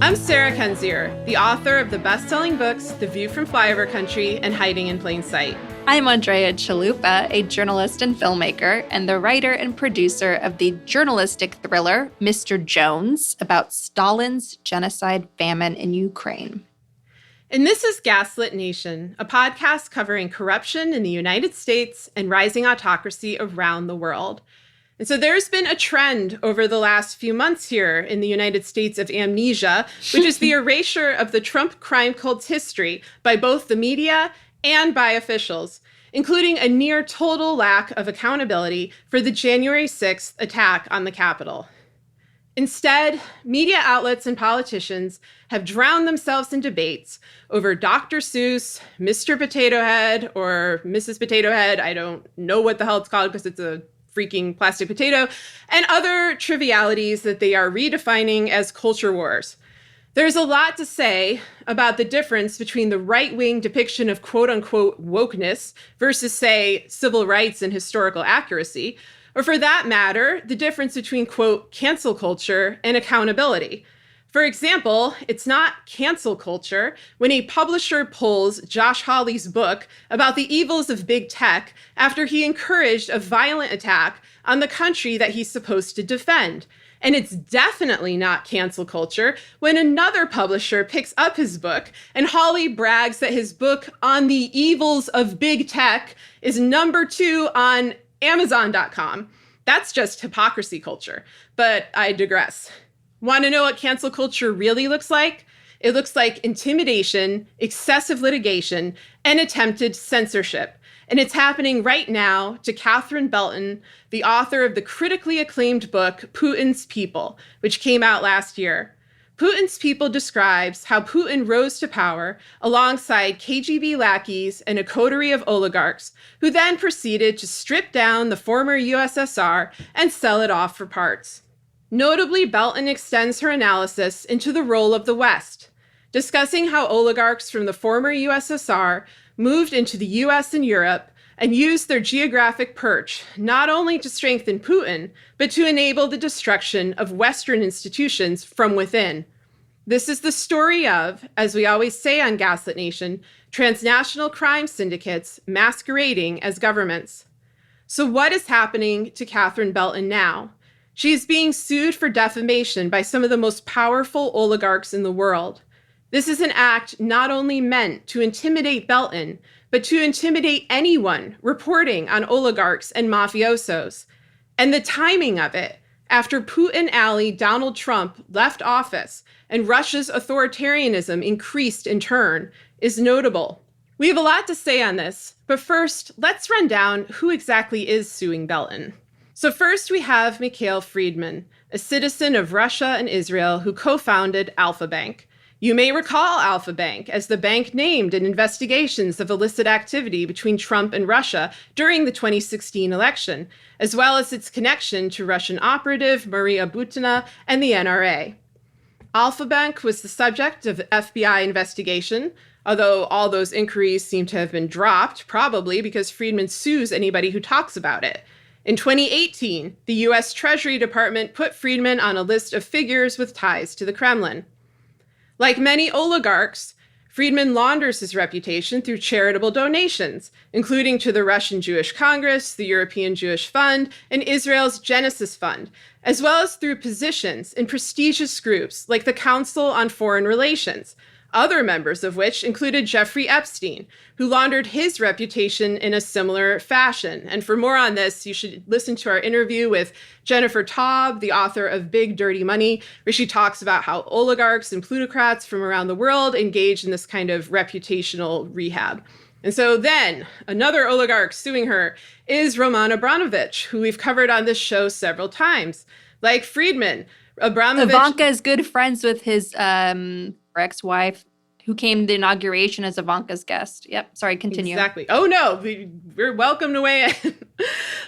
I'm Sarah Kendzior, the author of the best-selling books The View from Flyover Country and Hiding in Plain Sight. I'm Andrea Chalupa, a journalist and filmmaker, and the writer and producer of the journalistic thriller Mr. Jones about Stalin's genocide famine in Ukraine. And this is Gaslit Nation, a podcast covering corruption in the United States and rising autocracy around the world. And so there's been a trend over the last few months here in the United States of amnesia, which is the erasure of the Trump crime cult's history by both the media and by officials, including a near total lack of accountability for the January 6th attack on the Capitol. Instead, media outlets and politicians have drowned themselves in debates over Dr. Seuss, Mr. Potato Head, or Mrs. Potato Head. I don't know what the hell it's called because it's a freaking plastic potato, and other trivialities that they are redefining as culture wars. There's a lot to say about the difference between the right-wing depiction of quote-unquote wokeness versus, say, civil rights and historical accuracy, or for that matter, the difference between, quote, cancel culture and accountability. For example, it's not cancel culture when a publisher pulls Josh Hawley's book about the evils of big tech after he encouraged a violent attack on the country that he's supposed to defend. And it's definitely not cancel culture when another publisher picks up his book and Hawley brags that his book on the evils of big tech is number 2 on Amazon.com. That's just hypocrisy culture, but I digress. Want to know what cancel culture really looks like? It looks like intimidation, excessive litigation, and attempted censorship. And it's happening right now to Catherine Belton, the author of the critically acclaimed book, Putin's People, which came out last year. Putin's People describes how Putin rose to power alongside KGB lackeys and a coterie of oligarchs, who then proceeded to strip down the former USSR and sell it off for parts. Notably, Belton extends her analysis into the role of the West, discussing how oligarchs from the former USSR moved into the US and Europe and used their geographic perch not only to strengthen Putin, but to enable the destruction of Western institutions from within. This is the story of, as we always say on Gaslit Nation, transnational crime syndicates masquerading as governments. So what is happening to Catherine Belton now? She is being sued for defamation by some of the most powerful oligarchs in the world. This is an act not only meant to intimidate Belton, but to intimidate anyone reporting on oligarchs and mafiosos. And the timing of it, after Putin ally Donald Trump left office and Russia's authoritarianism increased in turn, is notable. We have a lot to say on this, but first, let's run down who exactly is suing Belton. So first we have Mikhail Friedman, a citizen of Russia and Israel who co-founded Alfa Bank. You may recall Alfa Bank as the bank named in investigations of illicit activity between Trump and Russia during the 2016 election, as well as its connection to Russian operative Maria Butina and the NRA. Alfa Bank was the subject of FBI investigation, although all those inquiries seem to have been dropped, probably because Friedman sues anybody who talks about it. In 2018, the U.S. Treasury Department put Friedman on a list of figures with ties to the Kremlin. Like many oligarchs, Friedman launders his reputation through charitable donations, including to the Russian Jewish Congress, the European Jewish Fund, and Israel's Genesis Fund, as well as through positions in prestigious groups like the Council on Foreign Relations, other members of which included Jeffrey Epstein, who laundered his reputation in a similar fashion. And for more on this, you should listen to our interview with Jennifer Taub, the author of Big Dirty Money, where she talks about how oligarchs and plutocrats from around the world engage in this kind of reputational rehab. And so then, another oligarch suing her is Roman Abramovich, who we've covered on this show several times. Like Friedman, Abramovich... Ivanka is good friends with his ex-wife, who came to the inauguration as Ivanka's guest. Yep, sorry, continue. Exactly. Oh no, we're welcome to weigh in.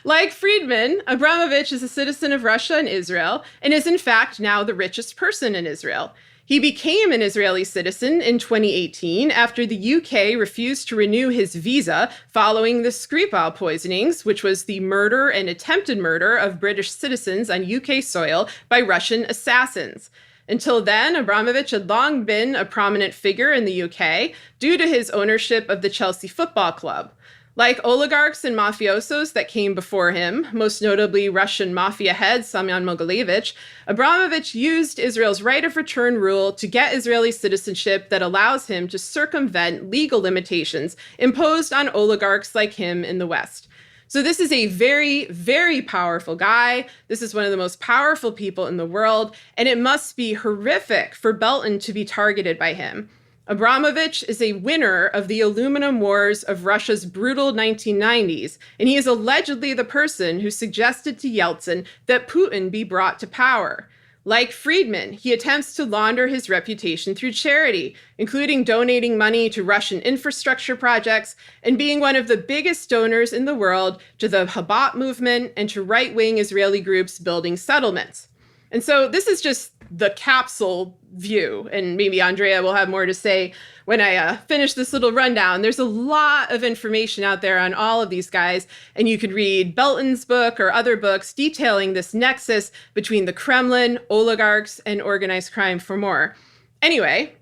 Like Friedman, Abramovich is a citizen of Russia and Israel, and is in fact now the richest person in Israel. He became an Israeli citizen in 2018 after the UK refused to renew his visa following the Skripal poisonings, which was the murder and attempted murder of British citizens on UK soil by Russian assassins. Until then, Abramovich had long been a prominent figure in the UK due to his ownership of the Chelsea Football Club. Like oligarchs and mafiosos that came before him, most notably Russian mafia head Semyon Mogilevich, Abramovich used Israel's right of return rule to get Israeli citizenship that allows him to circumvent legal limitations imposed on oligarchs like him in the West. So this is a very, very powerful guy. This is one of the most powerful people in the world, and it must be horrific for Belton to be targeted by him. Abramovich is a winner of the aluminum wars of Russia's brutal 1990s, and he is allegedly the person who suggested to Yeltsin that Putin be brought to power. Like Friedman, he attempts to launder his reputation through charity, including donating money to Russian infrastructure projects and being one of the biggest donors in the world to the Chabad movement and to right-wing Israeli groups building settlements. And so this is just the capsule view, and maybe Andrea will have more to say when I finish this little rundown. There's a lot of information out there on all of these guys, and you could read Belton's book or other books detailing this nexus between the Kremlin, oligarchs, and organized crime for more. Anyway,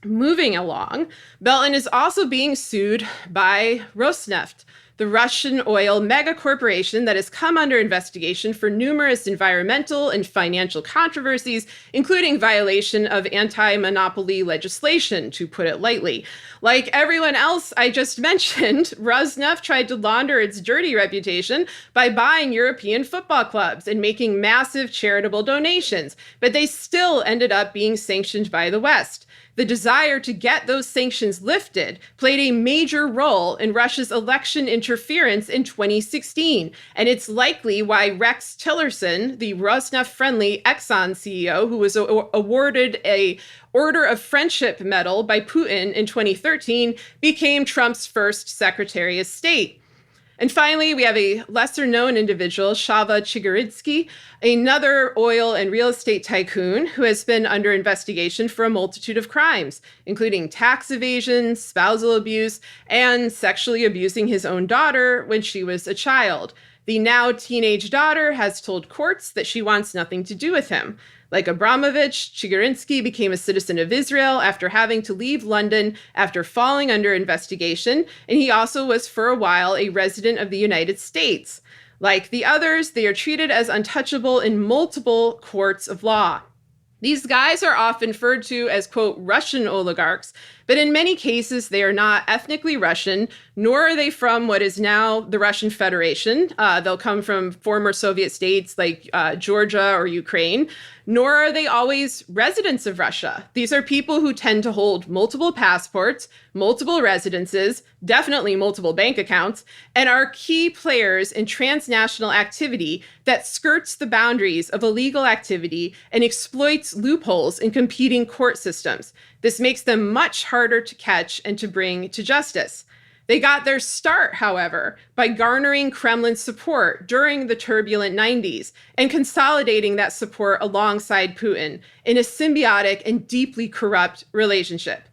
moving along, Belton is also being sued by Rosneft, the Russian oil megacorporation that has come under investigation for numerous environmental and financial controversies, including violation of anti-monopoly legislation, to put it lightly. Like everyone else I just mentioned, Rosneft tried to launder its dirty reputation by buying European football clubs and making massive charitable donations, but they still ended up being sanctioned by the West. The desire to get those sanctions lifted played a major role in Russia's election interference in 2016, and it's likely why Rex Tillerson, the Rosneft-friendly Exxon CEO, who was awarded a Order of Friendship medal by Putin in 2013, became Trump's first Secretary of State. And finally, we have a lesser-known individual, Shava Chigaritsky, another oil and real estate tycoon who has been under investigation for a multitude of crimes, including tax evasion, spousal abuse, and sexually abusing his own daughter when she was a child. The now teenage daughter has told courts that she wants nothing to do with him. Like Abramovich, Chigaritsky became a citizen of Israel after having to leave London after falling under investigation, and he also was for a while a resident of the United States. Like the others, they are treated as untouchable in multiple courts of law. These guys are often referred to as, quote, Russian oligarchs, but in many cases, they are not ethnically Russian, nor are they from what is now the Russian Federation. They'll come from former Soviet states like Georgia or Ukraine, nor are they always residents of Russia. These are people who tend to hold multiple passports, multiple residences, definitely multiple bank accounts, and are key players in transnational activity that skirts the boundaries of illegal activity and exploits loopholes in competing court systems. This makes them much harder to catch and to bring to justice. They got their start, however, by garnering Kremlin support during the turbulent 90s and consolidating that support alongside Putin in a symbiotic and deeply corrupt relationship.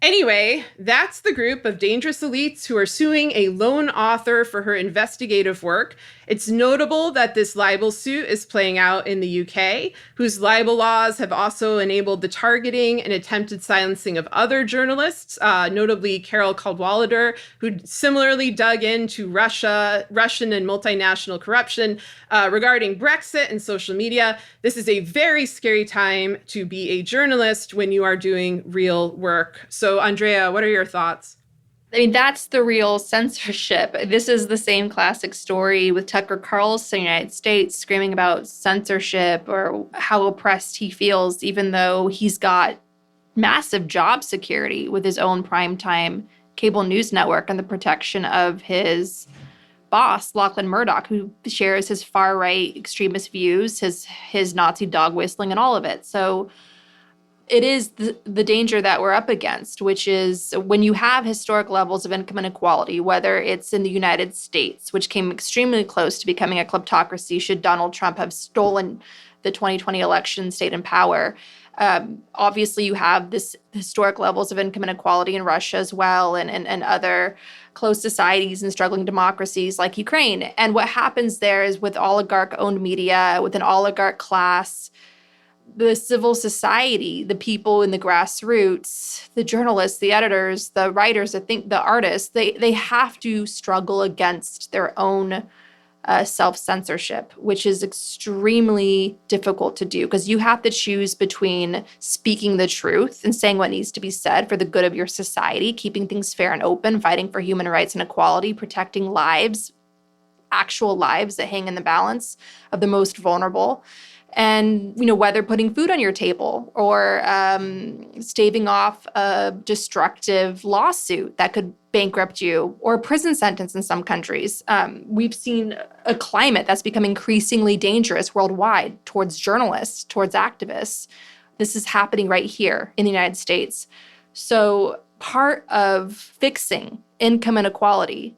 Anyway, that's the group of dangerous elites who are suing a lone author for her investigative work. It's notable that this libel suit is playing out in the UK, whose libel laws have also enabled the targeting and attempted silencing of other journalists, notably Carol Cadwalader, who similarly dug into Russian and multinational corruption regarding Brexit and social media. This is a very scary time to be a journalist when you are doing real work. So, Andrea, what are your thoughts? I mean, that's the real censorship. This is the same classic story with Tucker Carlson in the United States screaming about censorship or how oppressed he feels, even though he's got massive job security with his own primetime cable news network and the protection of his boss, Lachlan Murdoch, who shares his far-right extremist views, his Nazi dog whistling and all of it. So it is the danger that we're up against, which is when you have historic levels of income inequality, whether it's in the United States, which came extremely close to becoming a kleptocracy should Donald Trump have stolen the 2020 election, stayed in power. Obviously, you have this historic levels of income inequality in Russia as well, and other closed societies and struggling democracies like Ukraine. And what happens there is with oligarch-owned media, with an oligarch class, the civil society, the people in the grassroots, the journalists, the editors, the writers, the artists, they have to struggle against their own self-censorship, which is extremely difficult to do because you have to choose between speaking the truth and saying what needs to be said for the good of your society, keeping things fair and open, fighting for human rights and equality, protecting lives, actual lives that hang in the balance of the most vulnerable. And, whether putting food on your table or staving off a destructive lawsuit that could bankrupt you or a prison sentence in some countries. We've seen a climate that's become increasingly dangerous worldwide towards journalists, towards activists. This is happening right here in the United States. So part of fixing income inequality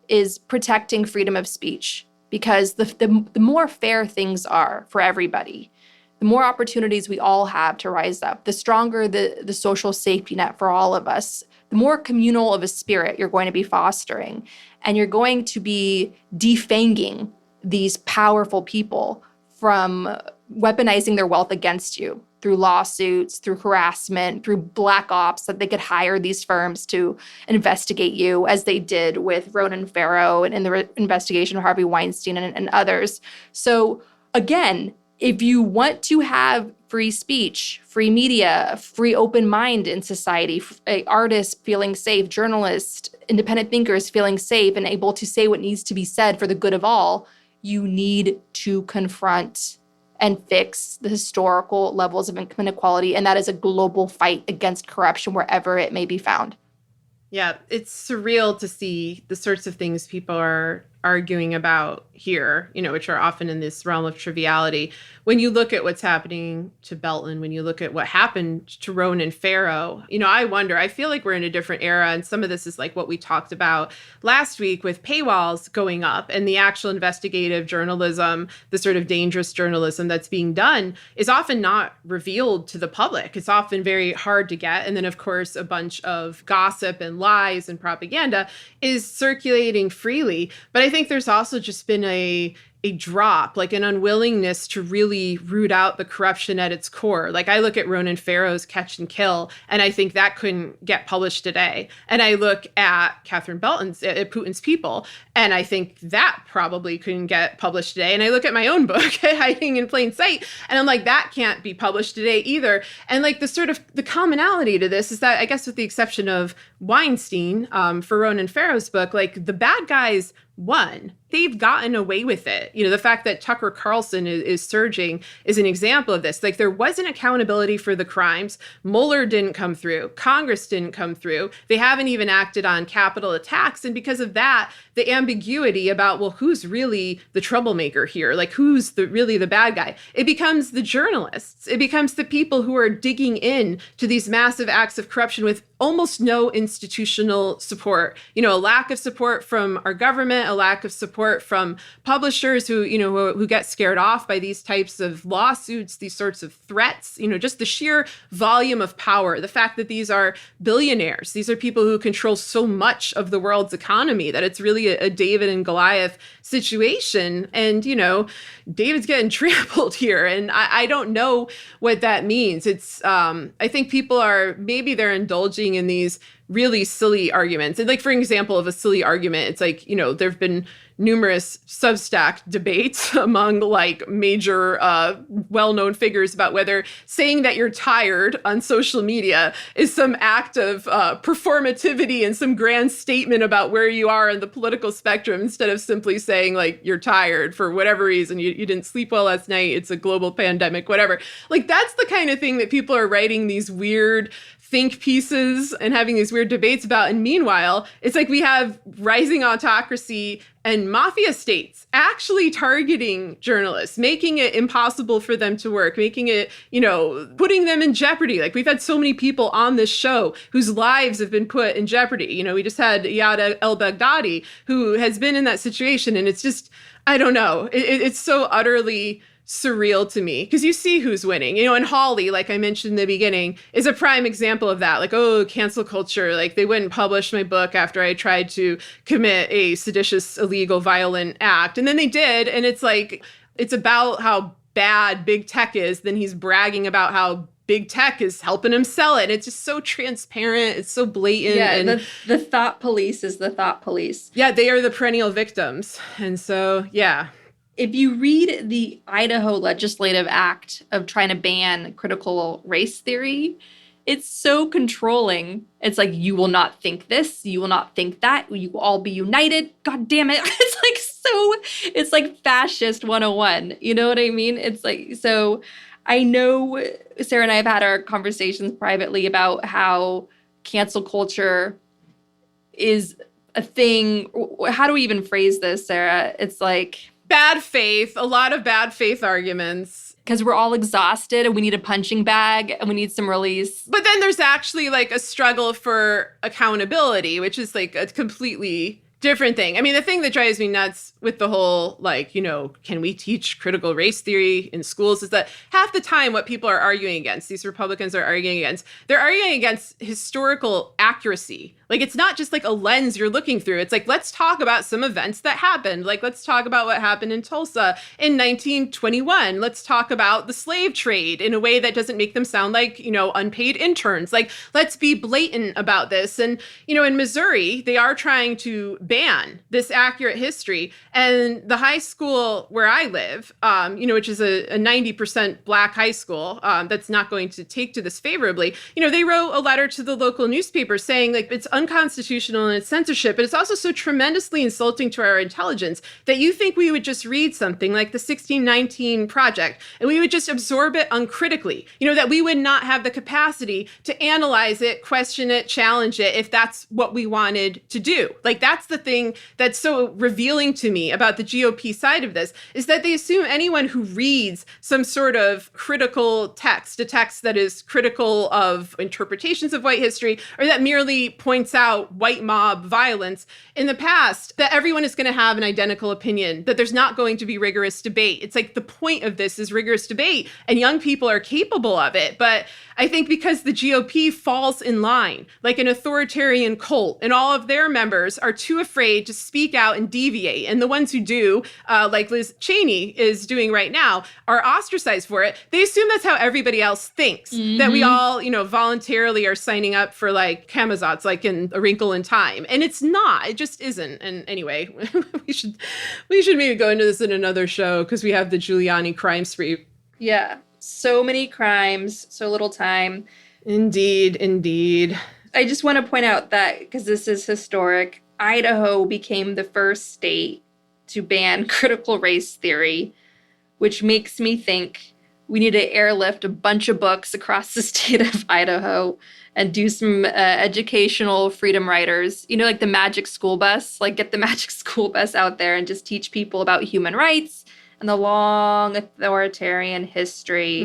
is protecting freedom of speech. Because the more fair things are for everybody, the more opportunities we all have to rise up, the stronger the social safety net for all of us, the more communal of a spirit you're going to be fostering. And you're going to be defanging these powerful people from weaponizing their wealth against you through lawsuits, through harassment, through black ops, that they could hire these firms to investigate you, as they did with Ronan Farrow and in the investigation of Harvey Weinstein and others. So again, if you want to have free speech, free media, a free open mind in society, artists feeling safe, journalists, independent thinkers feeling safe and able to say what needs to be said for the good of all, you need to confront and fix the historical levels of income inequality. And that is a global fight against corruption wherever it may be found. Yeah, it's surreal to see the sorts of things people are arguing about here, which are often in this realm of triviality. When you look at what's happening to Belton, when you look at what happened to Ronan Farrow, I wonder, I feel like we're in a different era. And some of this is like what we talked about last week with paywalls going up and the actual investigative journalism, the sort of dangerous journalism that's being done is often not revealed to the public. It's often very hard to get. And then, of course, a bunch of gossip and lies and propaganda is circulating freely. But I think there's also just been a drop, like an unwillingness to really root out the corruption at its core. Like I look at Ronan Farrow's Catch and Kill, and I think that couldn't get published today. And I look at Catherine Belton's, at Putin's People, and I think that probably couldn't get published today. And I look at my own book, Hiding in Plain Sight, and I'm like, that can't be published today either. And like the sort of the commonality to this is that, I guess with the exception of Weinstein, for Ronan Farrow's book, like the bad guys won. They've gotten away with it. The fact that Tucker Carlson is surging is an example of this. Like there wasn't accountability for the crimes. Mueller didn't come through. Congress didn't come through. They haven't even acted on capital attacks. And because of that, the ambiguity about, well, who's really the troublemaker here? Like who's really the bad guy? It becomes the journalists. It becomes the people who are digging in to these massive acts of corruption with almost no institutional support. A lack of support from our government, a lack of support from publishers who get scared off by these types of lawsuits, these sorts of threats, just the sheer volume of power, the fact that these are billionaires, these are people who control so much of the world's economy that it's really a David and Goliath situation. And, David's getting trampled here. And I don't know what that means. It's, I think people they're indulging in these really silly arguments. And like, for example, of a silly argument, it's like, there've been numerous Substack debates among like major well-known figures about whether saying that you're tired on social media is some act of performativity and some grand statement about where you are in the political spectrum, instead of simply saying like you're tired for whatever reason, you didn't sleep well last night, it's a global pandemic, whatever. Like that's the kind of thing that people are writing these weird think pieces and having these weird debates about. And meanwhile, it's like we have rising autocracy and mafia states actually targeting journalists, making it impossible for them to work, making it, putting them in jeopardy. Like we've had so many people on this show whose lives have been put in jeopardy. We just had Yada el-Baghdadi, who has been in that situation. And it's just, I don't know. It's so utterly surreal to me, because you see who's winning. Unholy, like I mentioned in the beginning, is a prime example of that. Like, oh, cancel culture. Like they wouldn't publish my book after I tried to commit a seditious, illegal, violent act. And then they did. And it's like, it's about how bad big tech is, then he's bragging about how big tech is helping him sell it. And it's just so transparent. It's so blatant. Yeah, and the thought police is the thought police. Yeah, they are the perennial victims. And so, yeah. If you read the Idaho Legislative Act of trying to ban critical race theory, it's so controlling. It's like, you will not think this, you will not think that, you will all be united. God damn it. It's like fascist 101. You know what I mean? It's like, so I know Sarah and I have had our conversations privately about how cancel culture is a thing. How do we even phrase this, Sarah? It's like bad faith, a lot of bad faith arguments. Because we're all exhausted and we need a punching bag and we need some release. But then there's actually like a struggle for accountability, which is like a completely different thing. I mean, the thing that drives me nuts with the whole, like, can we teach critical race theory in schools is that half the time what people are arguing against, these Republicans are arguing against, they're arguing against historical accuracy. Like, it's not just like a lens you're looking through. It's like, let's talk about some events that happened. Like, let's talk about what happened in Tulsa in 1921. Let's talk about the slave trade in a way that doesn't make them sound like, unpaid interns. Like, let's be blatant about this. And, in Missouri, they are trying to ban this accurate history. And the high school where I live, which is a 90% Black high school that's not going to take to this favorably, they wrote a letter to the local newspaper saying, like, it's unconstitutional and it's censorship, but it's also so tremendously insulting to our intelligence that you think we would just read something like the 1619 Project and we would just absorb it uncritically, that we would not have the capacity to analyze it, question it, challenge it if that's what we wanted to do. Like, that's the thing that's so revealing to me about the GOP side of this, is that they assume anyone who reads some sort of critical text, a text that is critical of interpretations of white history, or that merely points out white mob violence in the past, that everyone is going to have an identical opinion, that there's not going to be rigorous debate. It's like the point of this is rigorous debate, and young people are capable of it. But I think because the GOP falls in line like an authoritarian cult, and all of their members are too afraid to speak out and deviate, and the ones who do, like Liz Cheney is doing right now, are ostracized for it, they assume that's how everybody else thinks, that we all, voluntarily are signing up for like Camazotz, like in A Wrinkle in Time. And it's not, it just isn't. And anyway, we should maybe go into this in another show because we have the Giuliani crime spree. Yeah. So many crimes, so little time. Indeed. I just want to point out that, because this is historic, Idaho became the first state to ban critical race theory, which makes me think we need to airlift a bunch of books across the state of Idaho and do some educational freedom riders, like the Magic School Bus, like get the Magic School Bus out there and just teach people about human rights and the long authoritarian history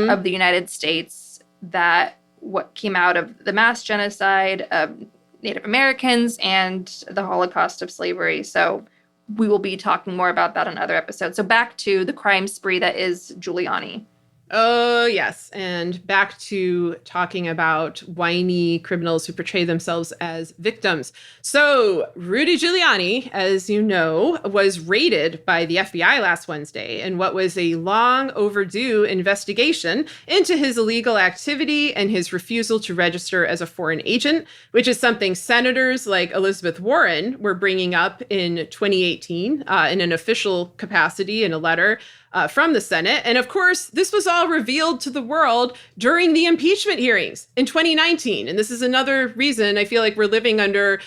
of the United States, that what came out of the mass genocide of Native Americans and the Holocaust of slavery. So we will be talking more about that in other episodes. So back to the crime spree that is Giuliani. Oh, yes. And back to talking about whiny criminals who portray themselves as victims. So Rudy Giuliani, as you know, was raided by the FBI last Wednesday in what was a long overdue investigation into his illegal activity and his refusal to register as a foreign agent, which is something senators like Elizabeth Warren were bringing up in 2018 in an official capacity in a letter from the Senate. And of course, this was all revealed to the world during the impeachment hearings in 2019. And this is another reason I feel like we're living under,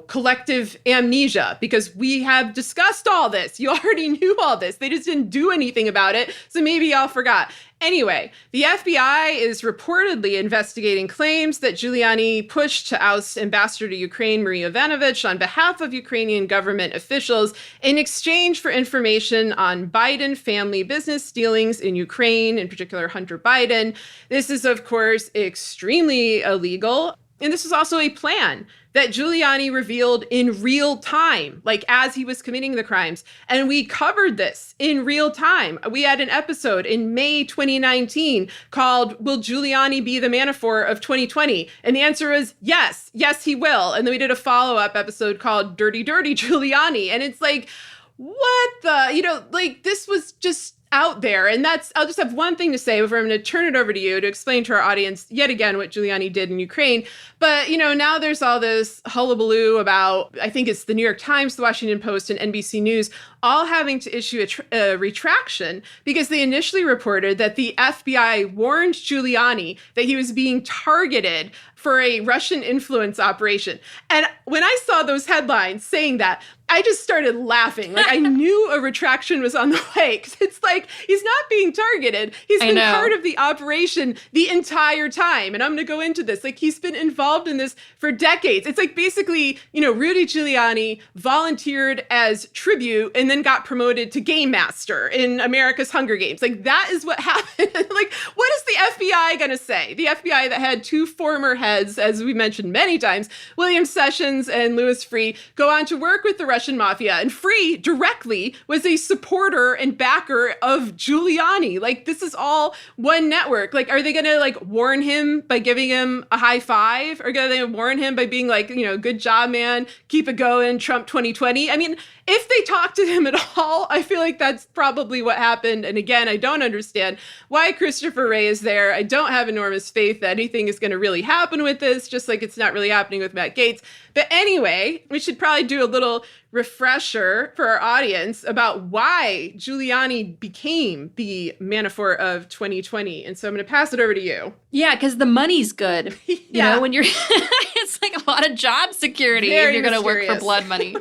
collective amnesia, because we have discussed all this. You already knew all this. They just didn't do anything about it. So maybe y'all forgot. Anyway, the FBI is reportedly investigating claims that Giuliani pushed to oust Ambassador to Ukraine Maria Yovanovitch on behalf of Ukrainian government officials in exchange for information on Biden family business dealings in Ukraine, in particular Hunter Biden. This is, of course, extremely illegal. And this was also a plan that Giuliani revealed in real time, like as he was committing the crimes. And we covered this in real time. We had an episode in May 2019 called Will Giuliani Be the Manafort of 2020? And the answer is yes, he will. And then we did a follow-up episode called Dirty Giuliani. And it's like, what the, this was just out there. And I'll just have one thing to say before I'm going to turn it over to you to explain to our audience yet again what Giuliani did in Ukraine. But, now there's all this hullabaloo about, I think it's the New York Times, the Washington Post, and NBC News all having to issue a retraction because they initially reported that the FBI warned Giuliani that he was being targeted for a Russian influence operation. And when I saw those headlines saying that, I just started laughing. Like, I knew a retraction was on the way, because it's like, he's not being targeted. He's been part of the operation the entire time. And I'm going to go into this. Like, he's been involved in this for decades. It's like basically, Rudy Giuliani volunteered as tribute and then got promoted to game master in America's Hunger Games. Like, that is what happened. Like, what is the FBI going to say? The FBI that had two former heads, as we mentioned many times, William Sessions and Louis Freeh, go on to work with the Russian mafia. And Freeh directly was a supporter and backer of Giuliani. Like, this is all one network. Like, are they going to warn him by giving him a high five? Or are they going to warn him by being like, good job, man, keep it going, Trump 2020? I mean, if they talk to him at all, I feel like that's probably what happened. And again, I don't understand why Christopher Wray is there. I don't have enormous faith that anything is going to really happen with this, just like it's not really happening with Matt Gaetz. But anyway, we should probably do a little refresher for our audience about why Giuliani became the Manafort of 2020. And so I'm going to pass it over to you. Yeah, because the money's good. Yeah. When you're, it's like a lot of job security Very if you're going to work for blood money.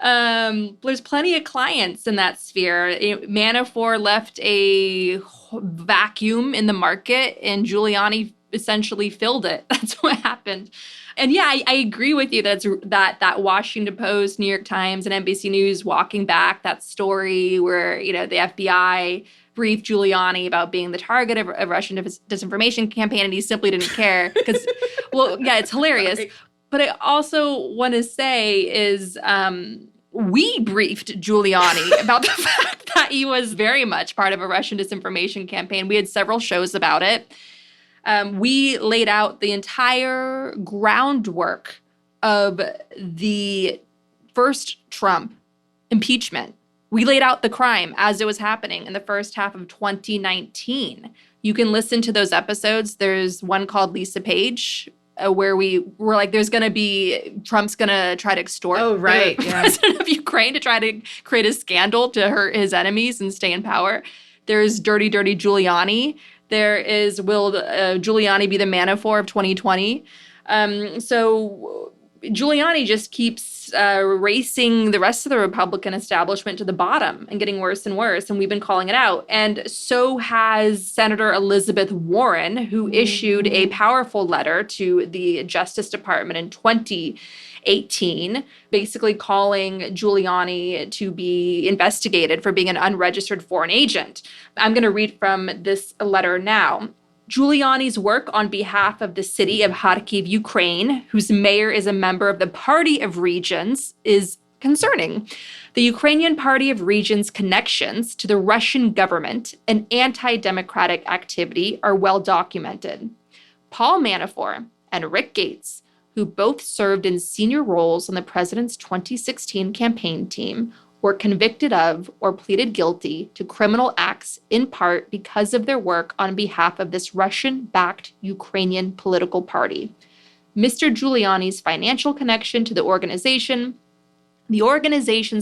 There's plenty of clients in that sphere. Manafort left a vacuum in the market, and Giuliani essentially filled it. That's what happened. And yeah, I agree with you that Washington Post, New York Times, and NBC News walking back that story where, the FBI briefed Giuliani about being the target of a Russian disinformation campaign, and he simply didn't care because, well, yeah, it's hilarious. Right. But I also want to say is we briefed Giuliani about the fact that he was very much part of a Russian disinformation campaign. We had several shows about it. We laid out the entire groundwork of the first Trump impeachment. We laid out the crime as it was happening in the first half of 2019. You can listen to those episodes. There's one called Lisa Page, where we were like, Trump's going to try to extort the president of Ukraine to try to create a scandal to hurt his enemies and stay in power. There's Dirty Giuliani. There is, will Giuliani be the Manafort of 2020? So Giuliani just keeps racing the rest of the Republican establishment to the bottom and getting worse and worse, and we've been calling it out. And so has Senator Elizabeth Warren, who issued a powerful letter to the Justice Department in 2018, basically calling Giuliani to be investigated for being an unregistered foreign agent. I'm going to read from this letter now. Giuliani's work on behalf of the city of Kharkiv, Ukraine, whose mayor is a member of the Party of Regions, is concerning. The Ukrainian Party of Regions' connections to the Russian government and anti-democratic activity are well documented. Paul Manafort and Rick Gates, who both served in senior roles on the president's 2016 campaign team, were convicted of or pleaded guilty to criminal acts in part because of their work on behalf of this Russian-backed Ukrainian political party. Mr. Giuliani's financial connection to the organization's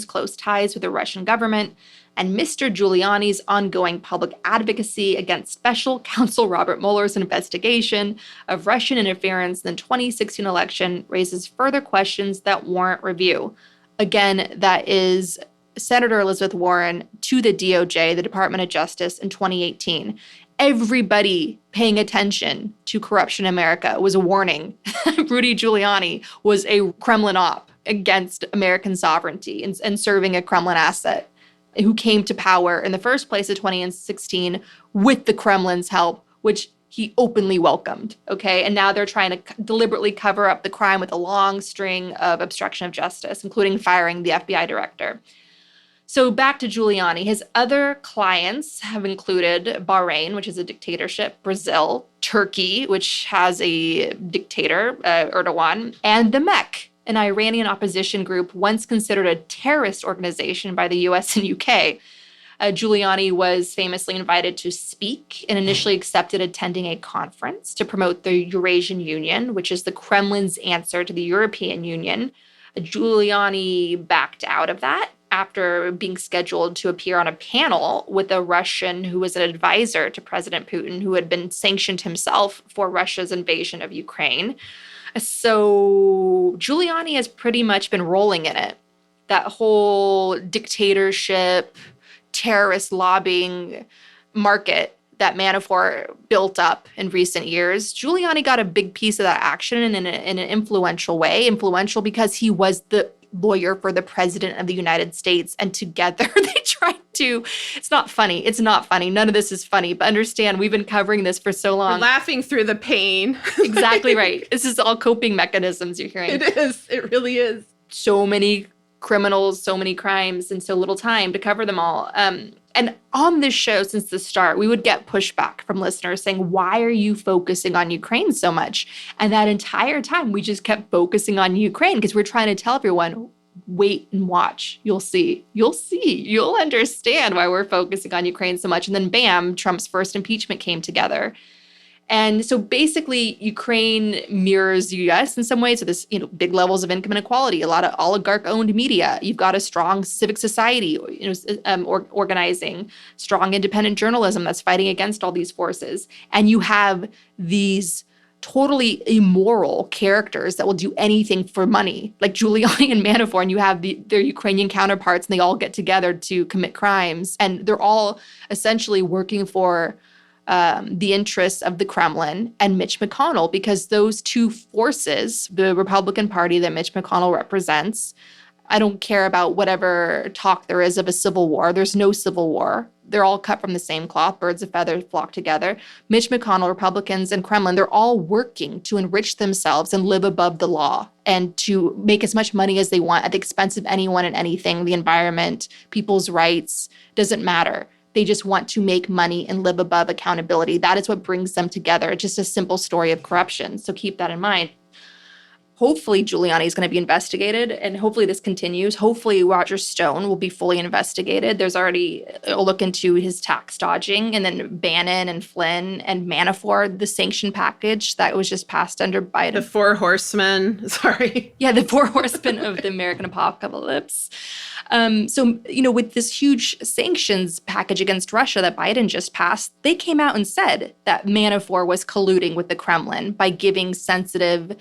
close ties with the Russian government, and Mr. Giuliani's ongoing public advocacy against Special Counsel Robert Mueller's investigation of Russian interference in the 2016 election raises further questions that warrant review. Again, that is Senator Elizabeth Warren to the DOJ, the Department of Justice, in 2018. Everybody paying attention to corruption in America was warning Rudy Giuliani was a Kremlin op against American sovereignty and serving a Kremlin asset who came to power in the first place in 2016 with the Kremlin's help, which he openly welcomed, okay? And now they're trying to deliberately cover up the crime with a long string of obstruction of justice, including firing the FBI director. So back to Giuliani. His other clients have included Bahrain, which is a dictatorship, Brazil, Turkey, which has a dictator, Erdogan, and the MEK, an Iranian opposition group once considered a terrorist organization by the US and UK. Giuliani was famously invited to speak and initially accepted attending a conference to promote the Eurasian Union, which is the Kremlin's answer to the European Union. Giuliani backed out of that after being scheduled to appear on a panel with a Russian who was an advisor to President Putin, who had been sanctioned himself for Russia's invasion of Ukraine. So Giuliani has pretty much been rolling in it. That whole dictatorship, terrorist lobbying market that Manafort built up in recent years, Giuliani got a big piece of that action in an influential way. Influential because he was the lawyer for the president of the United States. And together they tried to, it's not funny. It's not funny. None of this is funny. But understand, we've been covering this for so long. We're laughing through the pain. Exactly right. This is all coping mechanisms you're hearing. It is. It really is. So many criminals, so many crimes, and so little time to cover them all. And on this show, since the start, we would get pushback from listeners saying, why are you focusing on Ukraine so much? And that entire time, we just kept focusing on Ukraine because we're trying to tell everyone, wait and watch. You'll see. You'll see. You'll understand why we're focusing on Ukraine so much. And then bam, Trump's first impeachment came together. And so basically, Ukraine mirrors the U.S. in some ways. So there's, big levels of income inequality, a lot of oligarch-owned media. You've got a strong civic society, organizing, strong independent journalism that's fighting against all these forces. And you have these totally immoral characters that will do anything for money, like Giuliani and Manafort. And you have their Ukrainian counterparts, and they all get together to commit crimes. And they're all essentially working for the interests of the Kremlin and Mitch McConnell, because those two forces, the Republican Party that Mitch McConnell represents, I don't care about whatever talk there is of a civil war. There's no civil war. They're all cut from the same cloth. Birds of feathers flock together. Mitch McConnell, Republicans, and Kremlin, they're all working to enrich themselves and live above the law and to make as much money as they want at the expense of anyone and anything, the environment, people's rights, doesn't matter. They just want to make money and live above accountability. That is what brings them together. It's just a simple story of corruption. So keep that in mind. Hopefully, Giuliani is going to be investigated, and hopefully this continues. Hopefully, Roger Stone will be fully investigated. There's already a look into his tax dodging, and then Bannon and Flynn and Manafort, the sanction package that was just passed under Biden. The four horsemen. Sorry. Yeah, the four horsemen of the American apocalypse. With this huge sanctions package against Russia that Biden just passed, they came out and said that Manafort was colluding with the Kremlin by giving sensitive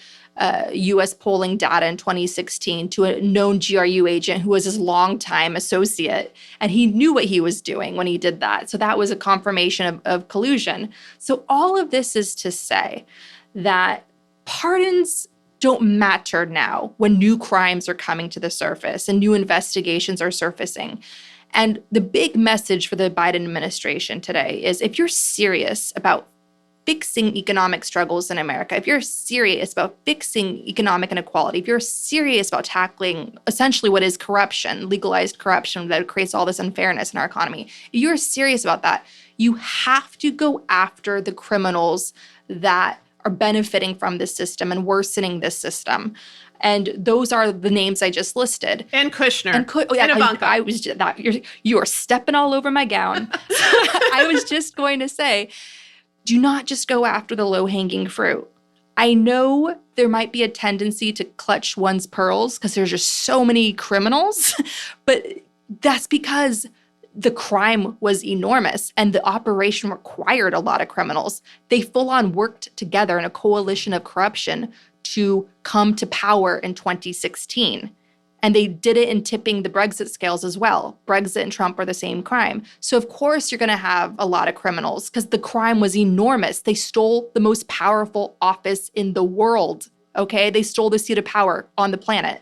U.S. polling data in 2016 to a known GRU agent who was his longtime associate. And he knew what he was doing when he did that. So that was a confirmation of collusion. So all of this is to say that pardons don't matter now when new crimes are coming to the surface and new investigations are surfacing. And the big message for the Biden administration today is, if you're serious about fixing economic struggles in America, if you're serious about fixing economic inequality, if you're serious about tackling essentially what is corruption, legalized corruption that creates all this unfairness in our economy, if you're serious about that, you have to go after the criminals that are benefiting from this system and worsening this system. And those are the names I just listed. And Kushner. And Ivanka. I was just, you are stepping all over my gown. I was just going to say, do not just go after the low-hanging fruit. I know there might be a tendency to clutch one's pearls because there's just so many criminals, but that's because the crime was enormous and the operation required a lot of criminals. They full-on worked together in a coalition of corruption to come to power in 2016. And they did it in tipping the Brexit scales as well. Brexit and Trump are the same crime. So of course you're going to have a lot of criminals because the crime was enormous. They stole the most powerful office in the world, okay? They stole the seat of power on the planet.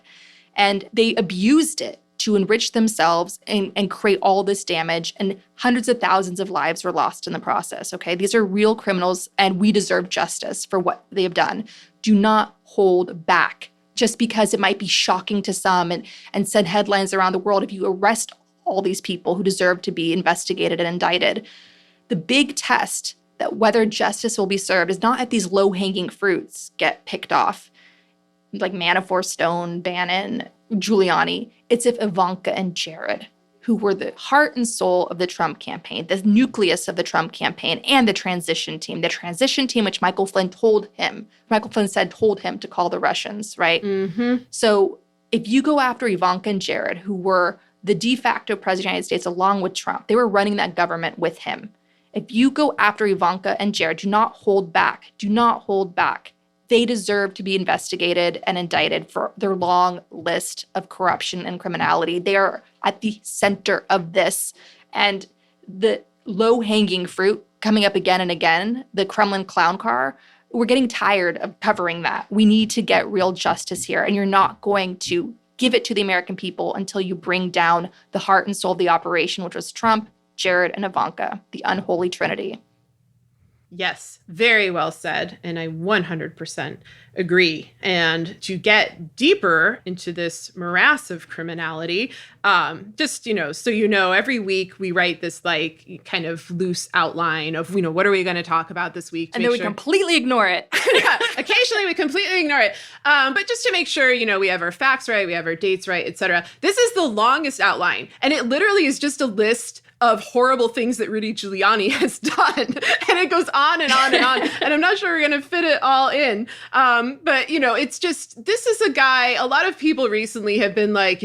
And they abused it to enrich themselves and create all this damage, and hundreds of thousands of lives were lost in the process, okay? These are real criminals, and we deserve justice for what they have done. Do not hold back just because it might be shocking to some and send headlines around the world if you arrest all these people who deserve to be investigated and indicted. The big test that whether justice will be served is not if these low-hanging fruits get picked off, like Manafort, Stone, Bannon, Giuliani. It's if Ivanka and Jared, who were the heart and soul of the Trump campaign, the nucleus of the Trump campaign, and the transition team. The transition team, which Michael Flynn said told him to call the Russians, right? Mm-hmm. So if you go after Ivanka and Jared, who were the de facto president of the United States along with Trump, they were running that government with him. If you go after Ivanka and Jared, do not hold back. Do not hold back. They deserve to be investigated and indicted for their long list of corruption and criminality. They are at the center of this. And the low-hanging fruit coming up again and again, the Kremlin clown car, we're getting tired of covering that. We need to get real justice here. And you're not going to give it to the American people until you bring down the heart and soul of the operation, which was Trump, Jared, and Ivanka, the unholy trinity. Yes, very well said. And I 100% agree. And to get deeper into this morass of criminality, just, so every week we write this like kind of loose outline of, what are we going to talk about this week? And then we completely ignore it. Yeah, occasionally we completely ignore it. But just to make sure, we have our facts right, we have our dates right, et cetera. This is the longest outline. And it literally is just a list of horrible things that Rudy Giuliani has done. And it goes on and on and on. And I'm not sure we're going to fit it all in. But, it's just, this is a guy, a lot of people recently have been like,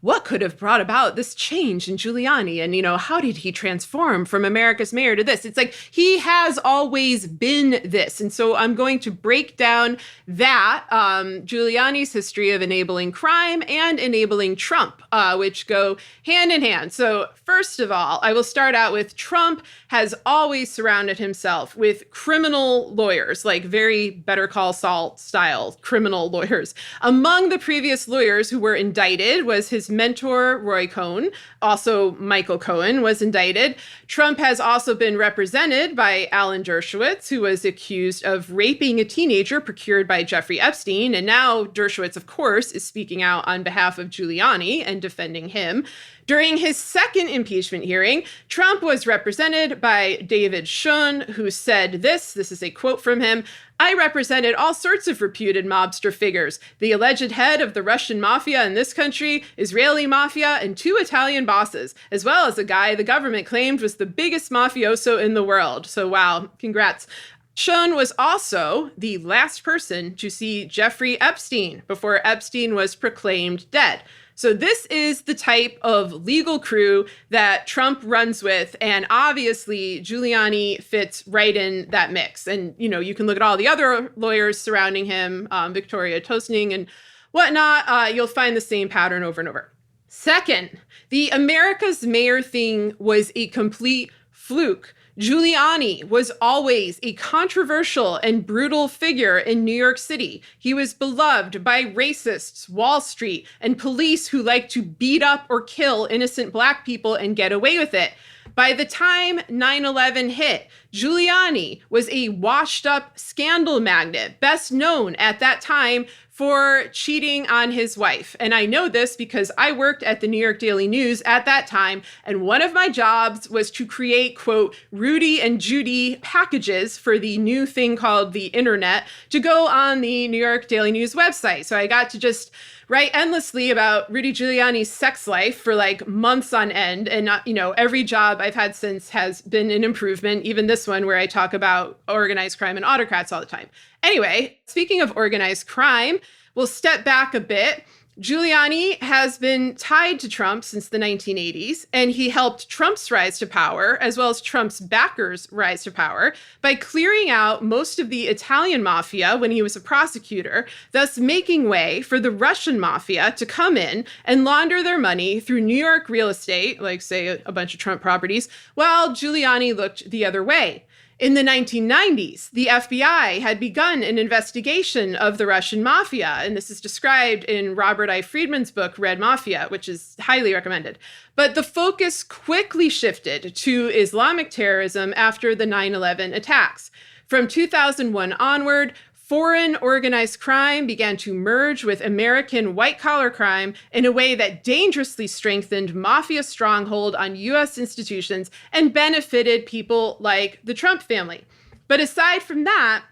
what could have brought about this change in Giuliani? And, how did he transform from America's mayor to this? It's like, he has always been this. And so I'm going to break down that, Giuliani's history of enabling crime and enabling Trump, which go hand in hand. So first of all, I will start out with Trump has always surrounded himself with criminal lawyers, like very Better Call Saul style criminal lawyers. Among the previous lawyers who were indicted was his mentor, Roy Cohn. Also, Michael Cohen was indicted. Trump has also been represented by Alan Dershowitz, who was accused of raping a teenager procured by Jeffrey Epstein. And now Dershowitz, of course, is speaking out on behalf of Giuliani and defending him. During his second impeachment hearing, Trump was represented by David Schoen, who said this is a quote from him, "I represented all sorts of reputed mobster figures, the alleged head of the Russian mafia in this country, Israeli mafia, and 2 Italian bosses, as well as a guy the government claimed was the biggest mafioso in the world." So wow, congrats. Schoen was also the last person to see Jeffrey Epstein before Epstein was proclaimed dead. So this is the type of legal crew that Trump runs with. And obviously, Giuliani fits right in that mix. And, you can look at all the other lawyers surrounding him, Victoria Toasting and whatnot. You'll find the same pattern over and over. Second, the America's mayor thing was a complete fluke. Giuliani was always a controversial and brutal figure in New York City. He was beloved by racists, Wall Street, and police who like to beat up or kill innocent Black people and get away with it. By the time 9/11 hit, Giuliani was a washed-up scandal magnate, best known at that time for cheating on his wife. And I know this because I worked at the New York Daily News at that time, and one of my jobs was to create, quote, Rudy and Judy packages for the new thing called the internet to go on the New York Daily News website. So I got to just write endlessly about Rudy Giuliani's sex life for like months on end. And, every job I've had since has been an improvement, even this one where I talk about organized crime and autocrats all the time. Anyway, speaking of organized crime, we'll step back a bit. Giuliani has been tied to Trump since the 1980s, and he helped Trump's rise to power, as well as Trump's backers' rise to power, by clearing out most of the Italian mafia when he was a prosecutor, thus making way for the Russian mafia to come in and launder their money through New York real estate, like, say, a bunch of Trump properties, while Giuliani looked the other way. In the 1990s, the FBI had begun an investigation of the Russian mafia, and this is described in Robert I. Friedman's book, Red Mafia, which is highly recommended. But the focus quickly shifted to Islamic terrorism after the 9/11 attacks. From 2001 onward, foreign organized crime began to merge with American white-collar crime in a way that dangerously strengthened mafia's stronghold on U.S. institutions and benefited people like the Trump family. But aside from that,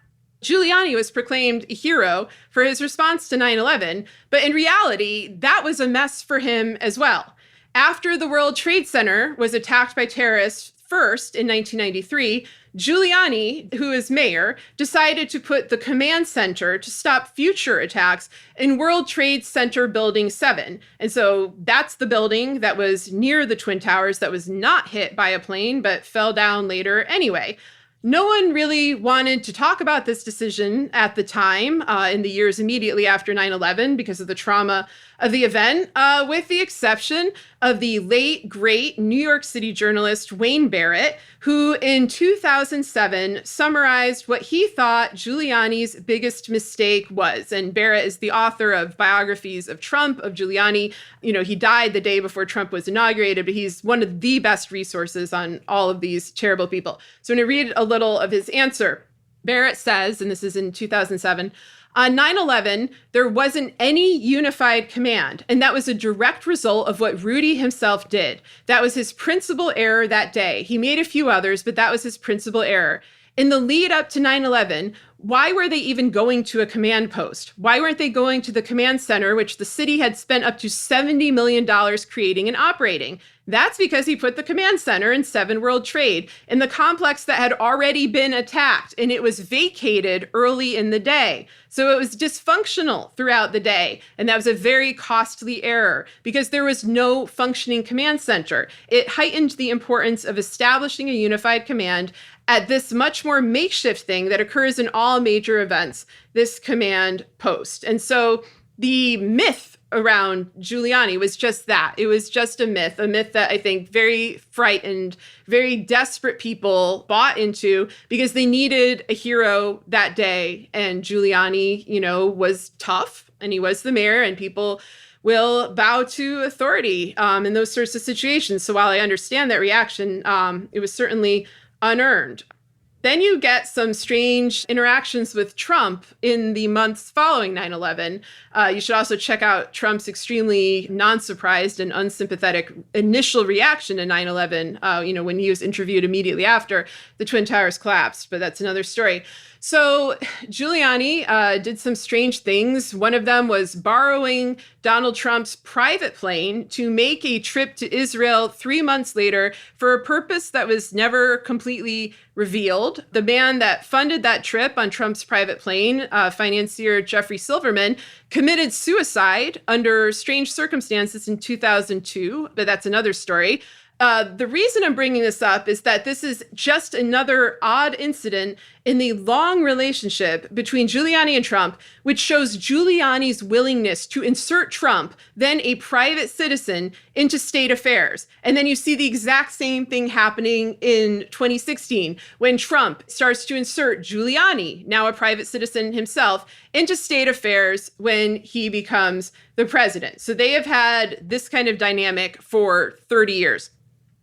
Giuliani was proclaimed a hero for his response to 9/11, but in reality, that was a mess for him as well. After the World Trade Center was attacked by terrorists first in 1993, Giuliani, who is mayor, decided to put the command center to stop future attacks in World Trade Center Building 7. And so that's the building that was near the Twin Towers that was not hit by a plane, but fell down later anyway. No one really wanted to talk about this decision at the time, in the years immediately after 9/11, because of the trauma of the event, with the exception of the late, great New York City journalist Wayne Barrett, who in 2007 summarized what he thought Giuliani's biggest mistake was. And Barrett is the author of biographies of Trump, of Giuliani. You know, he died the day before Trump was inaugurated, but he's one of the best resources on all of these terrible people. So I'm going to read a little of his answer. Barrett says, and this is in 2007, on 9/11, there wasn't any unified command, and that was a direct result of what Rudy himself did. That was his principal error that day. He made a few others, but that was his principal error. In the lead up to 9/11, why were they even going to a command post? Why weren't they going to the command center, which the city had spent up to $70 million creating and operating? That's because he put the command center in 7 World Trade, in the complex that had already been attacked, and it was vacated early in the day. So it was dysfunctional throughout the day, and that was a very costly error because there was no functioning command center. It heightened the importance of establishing a unified command at this much more makeshift thing that occurs in all major events, this command post. And so the myth around Giuliani was just that. It was just a myth that I think very frightened, very desperate people bought into because they needed a hero that day. And Giuliani, you know, was tough, and he was the mayor, and people will bow to authority in those sorts of situations. So while I understand that reaction, it was certainly unearned. Then you get some strange interactions with Trump in the months following 9/11. You should also check out Trump's extremely non-surprised and unsympathetic initial reaction to 9/11, when he was interviewed immediately after the Twin Towers collapsed, but that's another story. So Giuliani did some strange things. One of them was borrowing Donald Trump's private plane to make a trip to Israel 3 months later for a purpose that was never completely revealed. The man that funded that trip on Trump's private plane, financier Jeffrey Silverman, committed suicide under strange circumstances in 2002, but that's another story. The reason I'm bringing this up is that this is just another odd incident in the long relationship between Giuliani and Trump, which shows Giuliani's willingness to insert Trump, then a private citizen, into state affairs. And then you see the exact same thing happening in 2016 when Trump starts to insert Giuliani, now a private citizen himself, into state affairs when he becomes the president. So they have had this kind of dynamic for 30 years.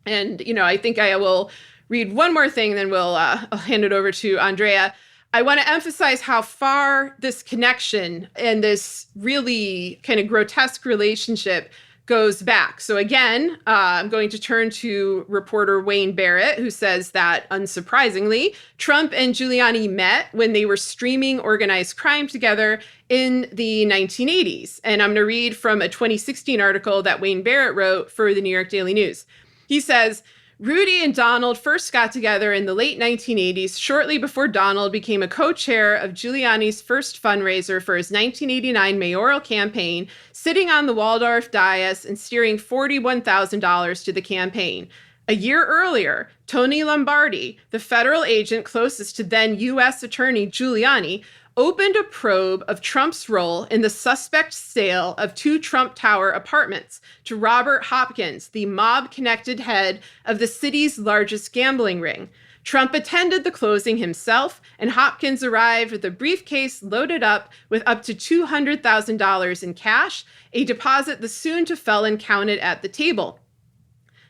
And, I think I will read one more thing, then I'll hand it over to Andrea. I want to emphasize how far this connection and this really kind of grotesque relationship goes back. So again, I'm going to turn to reporter Wayne Barrett, who says that, unsurprisingly, Trump and Giuliani met when they were streaming organized crime together in the 1980s. And I'm going to read from a 2016 article that Wayne Barrett wrote for the New York Daily News. He says, Rudy and Donald first got together in the late 1980s, shortly before Donald became a co-chair of Giuliani's first fundraiser for his 1989 mayoral campaign, sitting on the Waldorf dais and steering $41,000 to the campaign. A year earlier, Tony Lombardi, the federal agent closest to then U.S. Attorney Giuliani, opened a probe of Trump's role in the suspect sale of 2 Trump Tower apartments to Robert Hopkins, the mob-connected head of the city's largest gambling ring. Trump attended the closing himself, and Hopkins arrived with a briefcase loaded up with up to $200,000 in cash, a deposit the soon-to-felon counted at the table.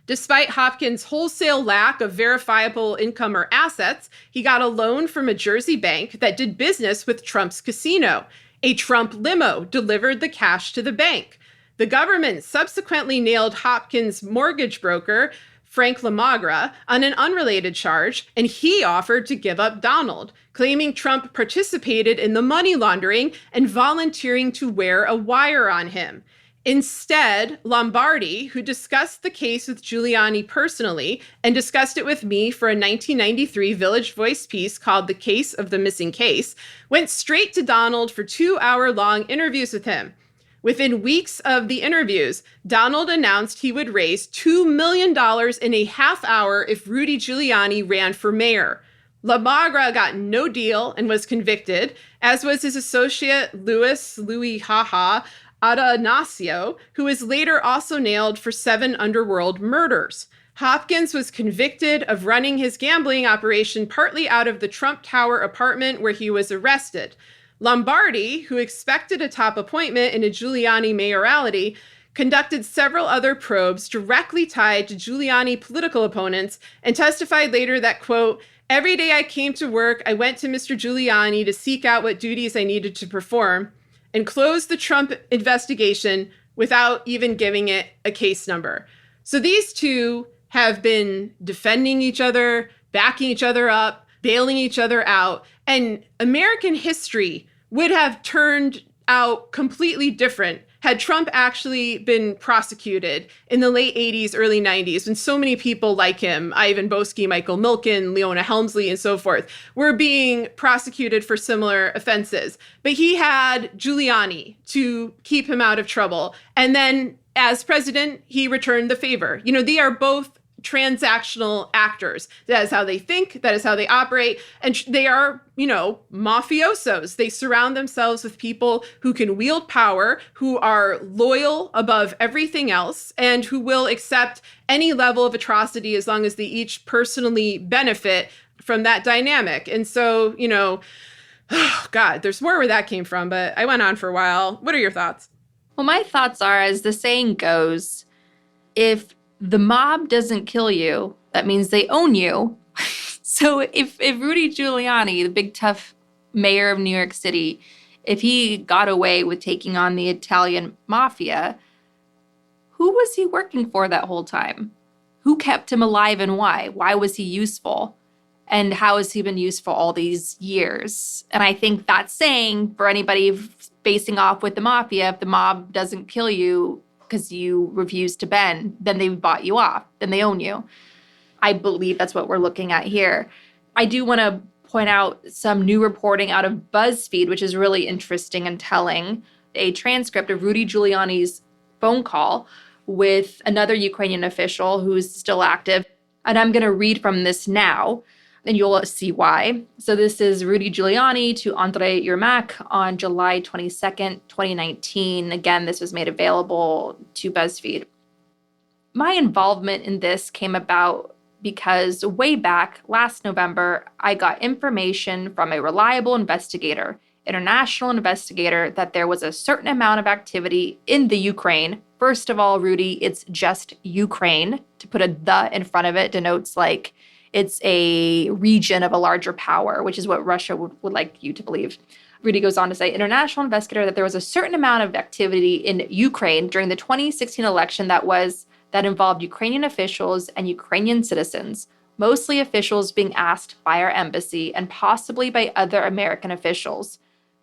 Despite Hopkins' wholesale lack of verifiable income or assets, he got a loan from a Jersey bank that did business with Trump's casino. A Trump limo delivered the cash to the bank. The government subsequently nailed Hopkins' mortgage broker, Frank Lamagra, on an unrelated charge, and he offered to give up Donald, claiming Trump participated in the money laundering and volunteering to wear a wire on him. Instead, Lombardi, who discussed the case with Giuliani personally and discussed it with me for a 1993 Village Voice piece called The Case of the Missing Case, went straight to Donald for 2-hour-long interviews with him. Within weeks of the interviews, Donald announced he would raise $2 million in a half hour if Rudy Giuliani ran for mayor. LaMagra got no deal and was convicted, as was his associate Louis Haha Adanasio, who was later also nailed for 7 underworld murders. Hopkins was convicted of running his gambling operation partly out of the Trump Tower apartment where he was arrested. Lombardi, who expected a top appointment in a Giuliani mayoralty, conducted several other probes directly tied to Giuliani political opponents and testified later that, quote, "Every day I came to work, I went to Mr. Giuliani to seek out what duties I needed to perform and closed the Trump investigation without even giving it a case number." So these two have been defending each other, backing each other up, bailing each other out, and American history would have turned out completely different had Trump actually been prosecuted in the late 80s, early 90s, when so many people like him, Ivan Boesky, Michael Milken, Leona Helmsley, and so forth, were being prosecuted for similar offenses. But he had Giuliani to keep him out of trouble. And then as president, he returned the favor. You know, they are both transactional actors. That is how they think. That is how they operate. And they are, you know, mafiosos. They surround themselves with people who can wield power, who are loyal above everything else, and who will accept any level of atrocity as long as they each personally benefit from that dynamic. And so, you know, oh God, there's more where that came from, but I went on for a while. What are your thoughts? Well, my thoughts are, as the saying goes, if the mob doesn't kill you, that means they own you. So if Rudy Giuliani, the big tough mayor of New York City, if he got away with taking on the Italian mafia, who was he working for that whole time? Who kept him alive and why? Why was he useful? And how has he been useful all these years? And I think that's saying for anybody facing off with the mafia, if the mob doesn't kill you because you refuse to bend, then they bought you off, then they own you. I believe that's what we're looking at here. I do want to point out some new reporting out of BuzzFeed, which is really interesting and telling. A transcript of Rudy Giuliani's phone call with another Ukrainian official who's still active. And I'm going to read from this now, and you'll see why. So this is Rudy Giuliani to Andrei Yermak on July 22nd, 2019. Again, this was made available to BuzzFeed. My involvement in this came about because way back last November, I got information from a reliable international investigator, that there was a certain amount of activity in the Ukraine. First of all, Rudy, it's just Ukraine. To put a "the" in front of it denotes like it's a region of a larger power, which is what Russia would like you to believe. Rudy goes on to say, international investigator, that there was a certain amount of activity in Ukraine during the 2016 election that involved Ukrainian officials and Ukrainian citizens, mostly officials being asked by our embassy and possibly by other American officials.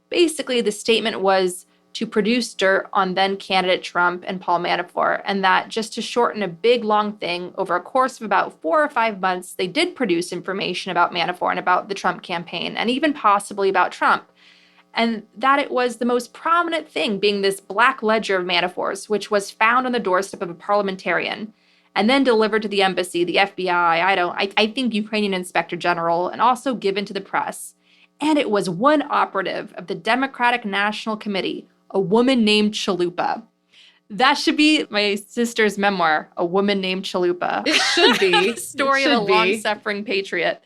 Basically, the statement was to produce dirt on then candidate Trump and Paul Manafort, and that just to shorten a big, long thing, over a course of about 4 or 5 months, they did produce information about Manafort and about the Trump campaign, and even possibly about Trump. And that it was the most prominent thing being this black ledger of Manafort's, which was found on the doorstep of a parliamentarian and then delivered to the embassy, the FBI, I think Ukrainian Inspector General, and also given to the press. And it was one operative of the Democratic National Committee, a woman named Chalupa. That should be my sister's memoir, A Woman Named Chalupa. It should be. Story of a long-suffering patriot.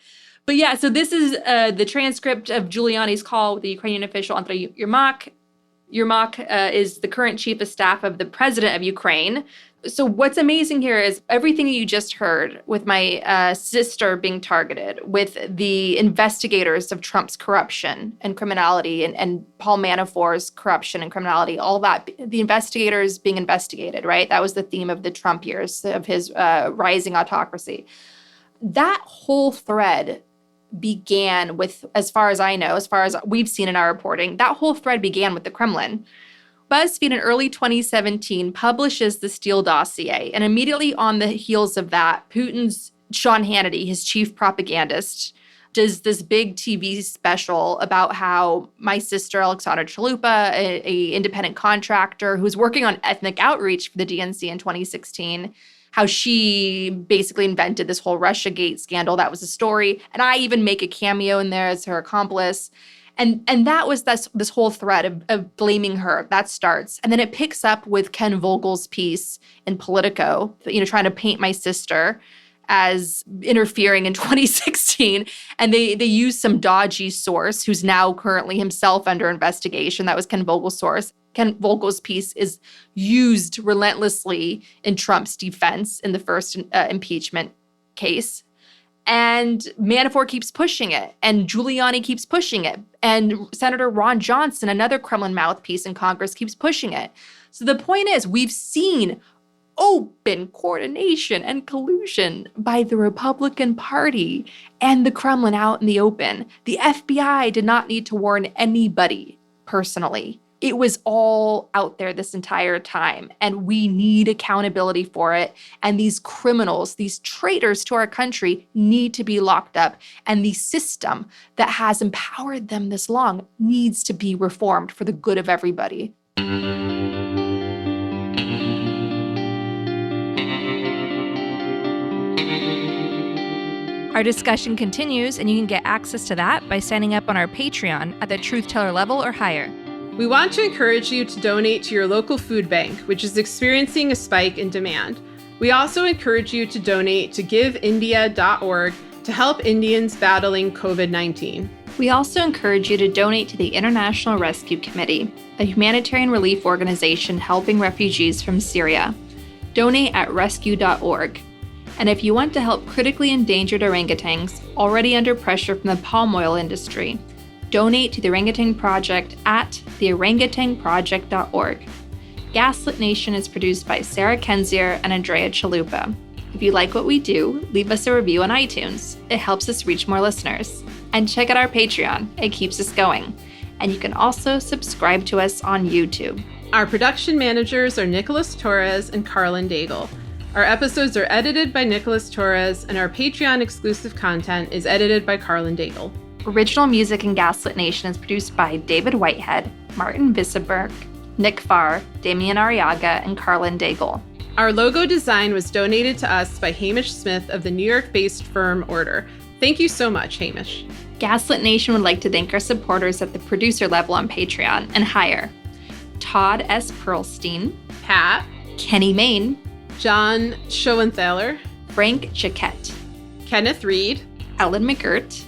But yeah, so this is the transcript of Giuliani's call with the Ukrainian official Andrei Yermak. Yermak is the current chief of staff of the president of Ukraine. So what's amazing here is everything you just heard with my sister being targeted, with the investigators of Trump's corruption and criminality and Paul Manafort's corruption and criminality, all that, the investigators being investigated, right? That was the theme of the Trump years, of his rising autocracy. That whole thread began with, as far as I know, as far as we've seen in our reporting, that whole thread began with the Kremlin, BuzzFeed in early 2017 publishes the Steele dossier, and immediately on the heels of that, Putin's Sean Hannity, his chief propagandist, does this big TV special about how my sister, Alexandra Chalupa, a independent contractor who's working on ethnic outreach for the DNC in 2016, how she basically invented this whole Russiagate scandal. That was a story. And I even make a cameo in there as her accomplice. And that was this whole thread of blaming her. That starts. And then it picks up with Ken Vogel's piece in Politico, trying to paint my sister as interfering in 2016. And they use some dodgy source who's now currently himself under investigation. That was Ken Vogel's source. Ken Vogel's piece is used relentlessly in Trump's defense in the first impeachment case. And Manafort keeps pushing it, and Giuliani keeps pushing it, and Senator Ron Johnson, another Kremlin mouthpiece in Congress, keeps pushing it. So the point is, we've seen open coordination and collusion by the Republican Party and the Kremlin out in the open. The FBI did not need to warn anybody personally. It was all out there this entire time, and we need accountability for it. And these criminals, these traitors to our country, need to be locked up. And the system that has empowered them this long needs to be reformed for the good of everybody. Our discussion continues, and you can get access to that by signing up on our Patreon at the Truth Teller level or higher. We want to encourage you to donate to your local food bank, which is experiencing a spike in demand. We also encourage you to donate to giveindia.org to help Indians battling COVID-19. We also encourage you to donate to the International Rescue Committee, a humanitarian relief organization helping refugees from Syria. Donate at rescue.org. And if you want to help critically endangered orangutans already under pressure from the palm oil industry, donate to the Orangutan Project at theorangutanproject.org. Gaslit Nation is produced by Sarah Kenzier and Andrea Chalupa. If you like what we do, leave us a review on iTunes. It helps us reach more listeners. And check out our Patreon. It keeps us going. And you can also subscribe to us on YouTube. Our production managers are Nicholas Torres and Carlin Daigle. Our episodes are edited by Nicholas Torres, and our Patreon exclusive content is edited by Carlin Daigle. Original music in Gaslit Nation is produced by David Whitehead, Martin Visseberg, Nick Farr, Damian Arriaga, and Carlin Daigle. Our logo design was donated to us by Hamish Smith of the New York-based firm Order. Thank you so much, Hamish. Gaslit Nation would like to thank our supporters at the producer level on Patreon and higher. Todd S. Perlstein, Pat, Kenny Main, John Schoenthaler, Frank Chiquette, Kenneth Reed, Ellen McGirt,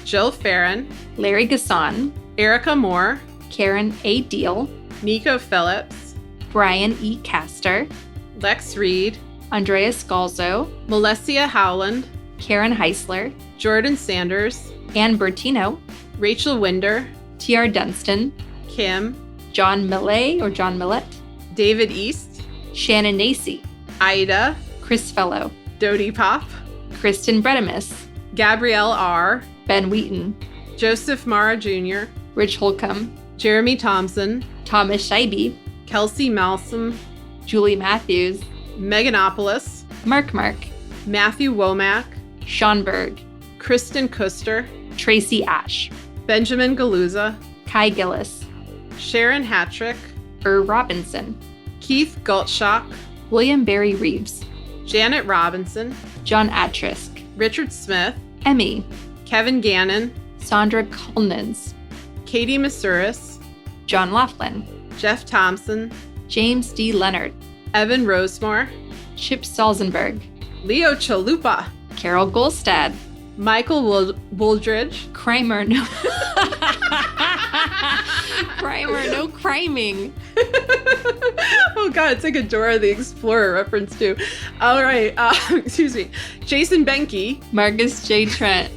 Jill Farron, Larry Gasson, Erica Moore, Karen A. Deal, Nico Phillips, Brian E. Castor, Lex Reed, Andrea Scalzo, Melessia Howland, Karen Heisler, Jordan Sanders, Ann Bertino, Rachel Winder, T.R. Dunstan, Kim, John Millet or John Millett, David East, Shannon Nacy, Ida, Chris Fellow, Dodie Pop, Kristen Bredemus, Gabrielle R., Ben Wheaton, Joseph Mara Jr., Rich Holcomb, Jeremy Thompson, Thomas Scheibe, Kelsey Malsom, Julie Matthews, Meganopolis, Mark, Matthew Womack, Sean Berg, Kristen Kuster, Tracy Ash, Benjamin Galuza, Kai Gillis, Sharon Hattrick, Robinson, Keith Gultshock, William Barry Reeves, Janet Robinson, John Atrisk, Richard Smith, Emmy, Kevin Gannon, Sandra Kolnins, Katie Masuris, John Laughlin, Jeff Thompson, James D. Leonard, Evan Rosemore, Chip Salzenberg, Leo Chalupa, Carol Golstad, Michael Wooldridge, Kramer, no. Kramer, no criming. Oh God, it's like a Dora the Explorer reference too. All right, excuse me. Jason Benke, Marcus J. Trent,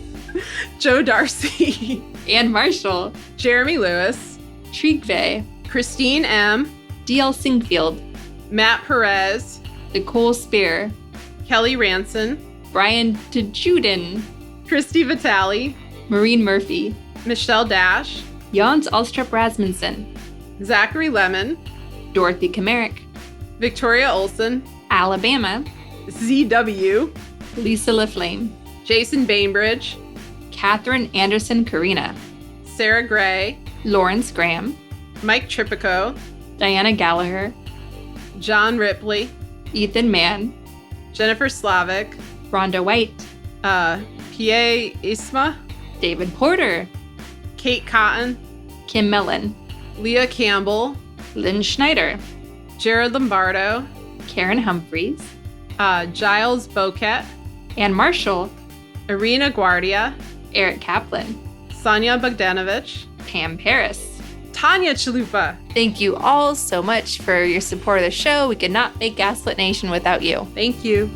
Joe Darcy, Ann Marshall, Jeremy Lewis, Trigve, Christine M., D.L. Singfield, Matt Perez, Nicole Spear, Kelly Ranson, Brian Tejuden, Christy Vitale, Maureen Murphy, Michelle Dash, Jans Alstrup Rasmussen, Zachary Lemon, Dorothy Kamerick, Victoria Olson, Alabama, ZW, Lisa LaFlame, Jason Bainbridge, Catherine Anderson Carina, Sarah Gray, Lawrence Graham, Mike Tripico, Diana Gallagher, John Ripley, Ethan Mann, Jennifer Slavic, Rhonda White, P.A. Isma, David Porter, Kate Cotton, Kim Mellon, Leah Campbell, Lynn Schneider, Jared Lombardo, Karen Humphreys, Giles Boquet, Ann Marshall, Irina Guardia, Eric Kaplan, Sonia Bogdanovich, Pam Paris. Tanya Chalupa. Thank you all so much for your support of the show. We could not make Gaslit Nation without you. Thank you.